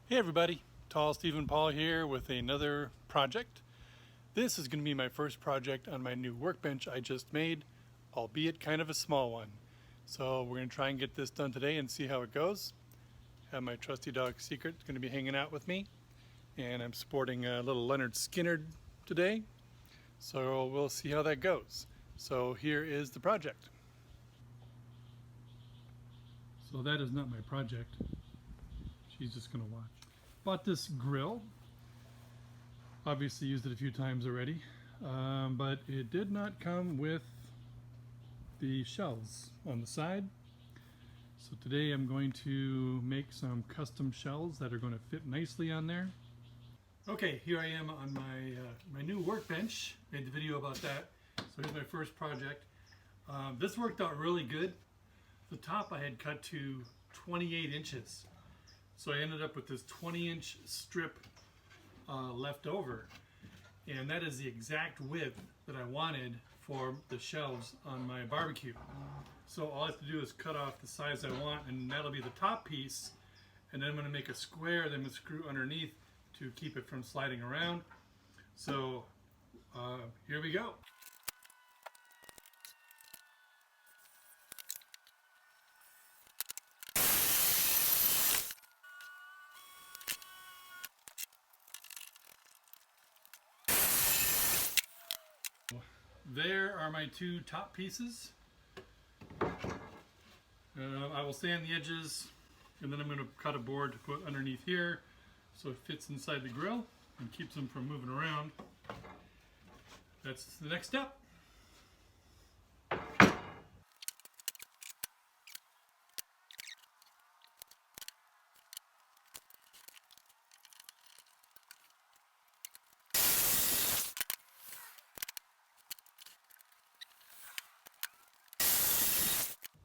Hey everybody, Tall Stephen Paul here with another project. This is going to be my first project on my new workbench I just made, albeit kind of a small one. So we're going to try and get this done today and see how it goes. Have my trusty dog Secret going to be hanging out with me, and I'm sporting a little Leonard Skinner today. So we'll see how that goes. So here is the project. So that is not my project. She's just going to watch. Bought this grill. Obviously used it a few times already, but it did not come with the shelves on the side. So today I'm going to make some custom shelves that are going to fit nicely on there. Okay, here I am on my new workbench. Made the video about that. So here's my first project. This worked out really good. The top I had cut to 28 inches. So I ended up with this 20-inch strip left over, and that is the exact width that I wanted for the shelves on my barbecue. So all I have to do is cut off the size I want, and that'll be the top piece, and then I'm going to make a square, then I'm going to screw underneath to keep it from sliding around. So here we go. There are my two top pieces. I will sand the edges, and then I'm going to cut a board to put underneath here so it fits inside the grill and keeps them from moving around. That's the next step.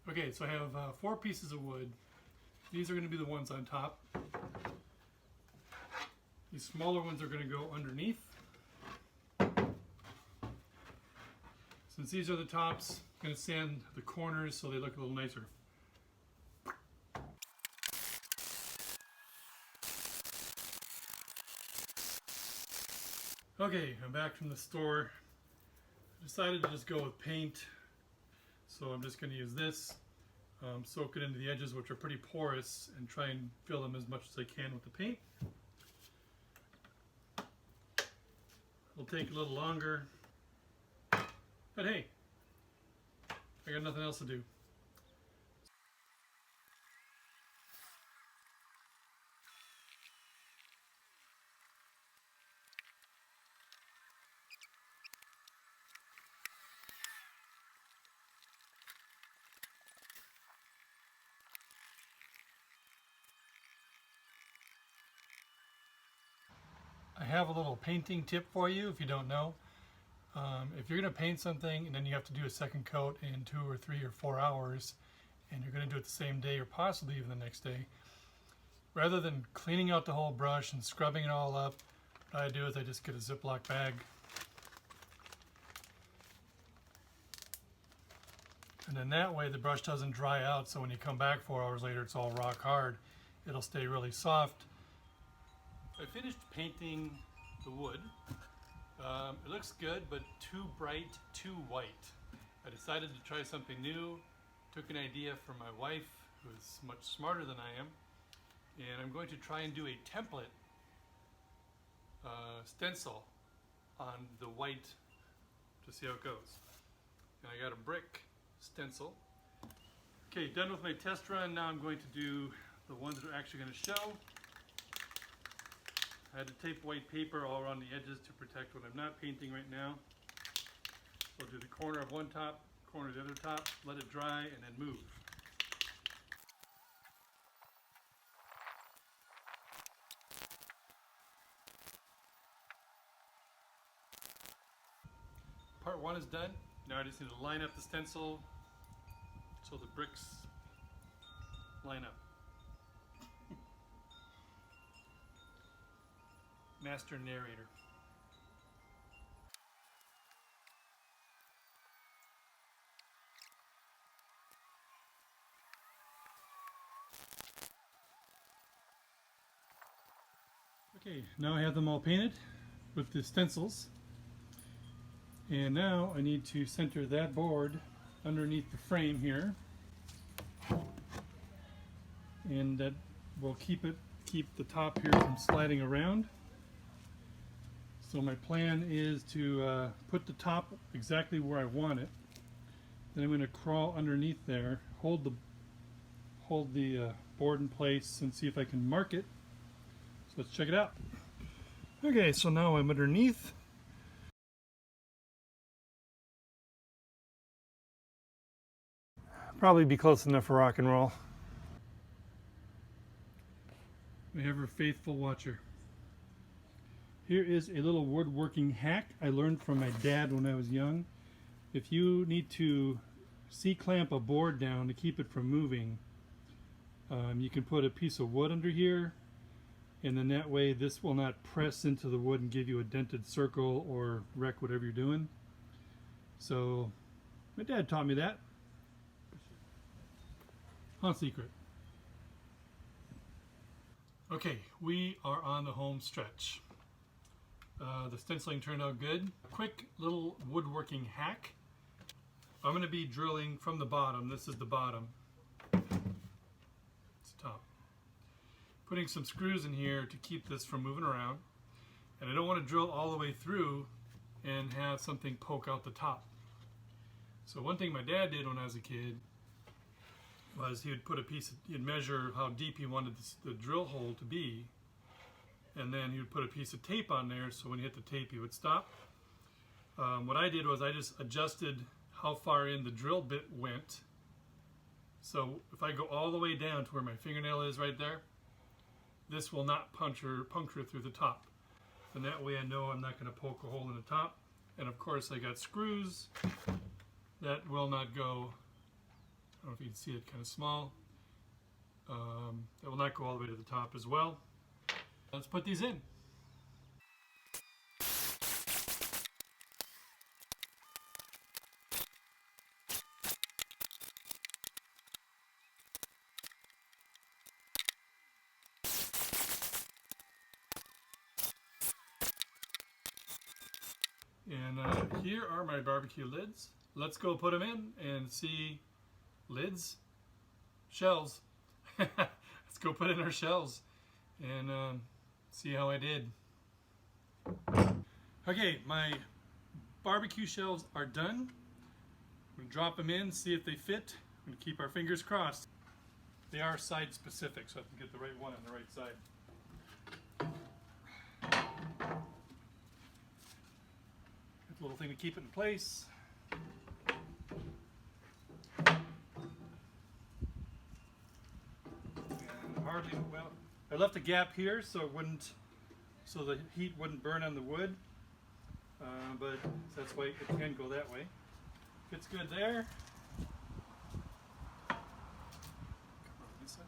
Okay, so I have 4 pieces of wood. These are going to be the ones on top. These smaller ones are going to go underneath. Since these are the tops, I'm going to sand the corners so they look a little nicer. Okay, I'm back from the store. I decided to just go with paint. So I'm just going to use this, soak it into the edges, which are pretty porous, and try and fill them as much as I can with the paint. It'll take a little longer, but hey, I got nothing else to do. I have a little painting tip for you if you don't know. If you're going to paint something and then you have to do a second coat in 2 or 3 or 4 hours, and you're going to do it the same day or possibly even the next day, rather than cleaning out the whole brush and scrubbing it all up, what I do is I just get a Ziploc bag, and then that way the brush doesn't dry out, so when you come back 4 hours later it's all rock hard. It'll stay really soft. I finished painting the wood. It looks good, but too bright, too white. I decided to try something new, took an idea from my wife, who's much smarter than I am, and I'm going to try and do a template stencil on the white to see how it goes. And I got a brick stencil. Okay, done with my test run. Now I'm going to do the ones that are actually going to show. I had to tape white paper all around the edges to protect what I'm not painting right now. So I'll do the corner of one top, corner of the other top, let it dry, and then move. Part 1 is done. Now I just need to line up the stencil so the bricks line up. Master narrator. Okay, now I have them all painted with the stencils. And now I need to center that board underneath the frame here. And that will keep the top here from sliding around. So my plan is to put the top exactly where I want it. Then I'm going to crawl underneath there, hold the board in place and see if I can mark it. So let's check it out. Okay, so now I'm underneath. Probably be close enough for rock and roll. My ever faithful watcher. Here is a little woodworking hack I learned from my dad when I was young. If you need to C-clamp a board down to keep it from moving, you can put a piece of wood under here, and then that way this will not press into the wood and give you a dented circle or wreck whatever you're doing. So my dad taught me that. On secret. Okay, we are on the home stretch. The stenciling turned out good. Quick little woodworking hack. I'm going to be drilling from the bottom. This is the bottom. It's the top. Putting some screws in here to keep this from moving around. And I don't want to drill all the way through and have something poke out the top. So one thing my dad did when I was a kid was he would put a piece, he'd measure how deep he wanted the drill hole to be, and then he would put a piece of tape on there so when he hit the tape he would stop. What I did was I just adjusted how far in the drill bit went. So if I go all the way down to where my fingernail is right there, this will not puncture through the top. And that way I know I'm not going to poke a hole in the top. And of course I got screws that will not go, I don't know if you can see it, kind of small. That will not go all the way to the top as well. Let's put these in. And here are my barbecue lids. Let's go put them in and see. Lids, shells. Let's go put in our shells and see how I did. Okay, my barbecue shells are done. I'm going to drop them in, see if they fit. I'm going to keep our fingers crossed. They are side specific, so I can get the right one on the right side. Got a little thing to keep it in place. Hardly, well, I left a gap here so the heat wouldn't burn on the wood, but that's why it can go that way. Fits good there. Come on this side.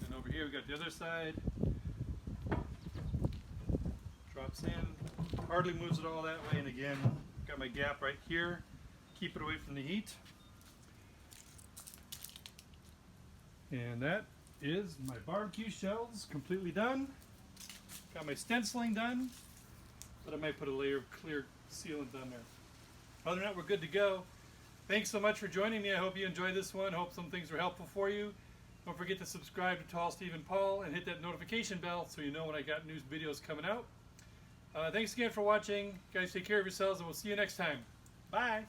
And over here we got the other side. Drops in, hardly moves it all that way, and again, got my gap right here. Keep it away from the heat. And that is my barbecue shells completely done. Got my stenciling done, but I might put a layer of clear sealant on there. Other than that, we're good to go. Thanks so much for joining me. I hope you enjoyed this one. Hope some things were helpful for you. Don't forget to subscribe to Tall Steve and Paul and hit that notification bell so you know when I got new videos coming out. Thanks again for watching. Guys, take care of yourselves and we'll see you next time. Bye.